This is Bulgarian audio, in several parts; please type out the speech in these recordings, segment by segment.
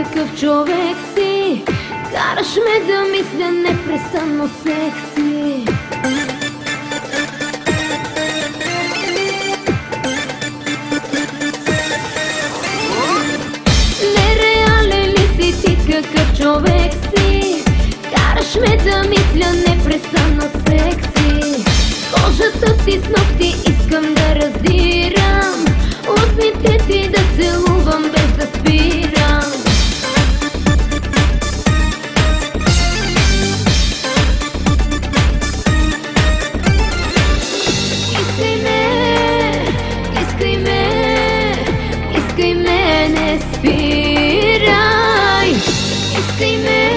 какъв човек си. Караш ме да мисля непрестанно секси. Нереален ли си ти, какъв човек си? Караш ме да мисля непрестанно секси. Кожата ти с ногти искам да раздирам, устните ти да целувам без да спирам. Искай ме, искай ме, искай ме, не спирай. Искай ме,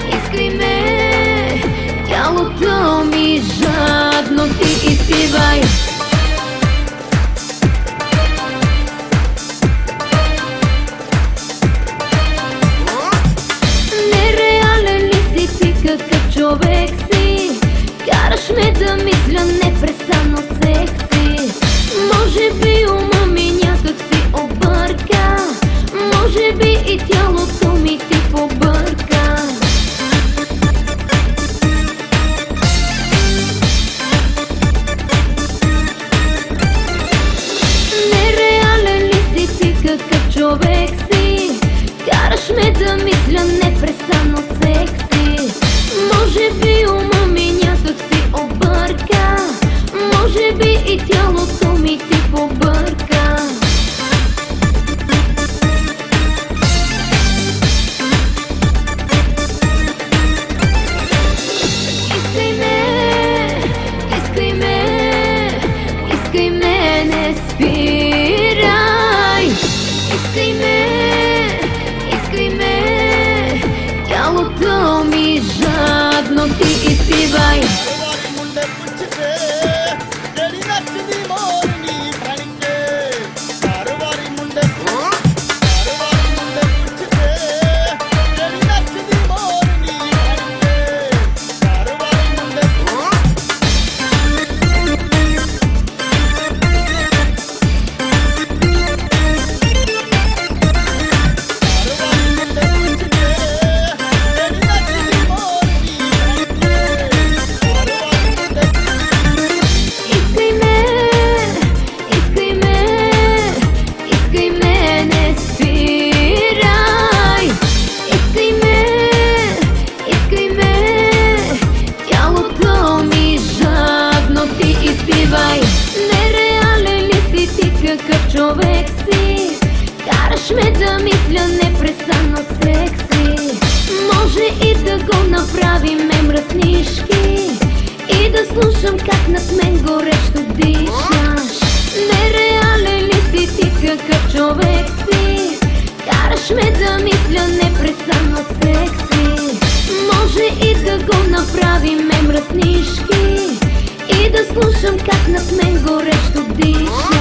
искай ме, тялото ми жадно ти изпивай. Нереален ли си ти, какъв човек си? Караш ме да мисля непрестанно секси. Може би ума ми някак си обърка, може би и тялото ми ти побърка. Нереален ли си ти, какъв човек си? Караш ме да мисля непрестанно секси. Може би ума ми някак си обърка, може би и тялото ми ти побърка. Искай ме, искай ме, искай ме, не спирай. Искай ме, искай ме, тялото ми жадно ти изпивай. Нереален ли си ти, какъв човек си? Караш ме да мисля непрестанно секси. Може и да го направим мръснишки и да слушам как над мен горещо дишаш. Нереален ли си ти, какъв човек си? Караш ме да мисля непрестанно секси. Може и да го направим мръснишки и да слушам как над мен горещо диша.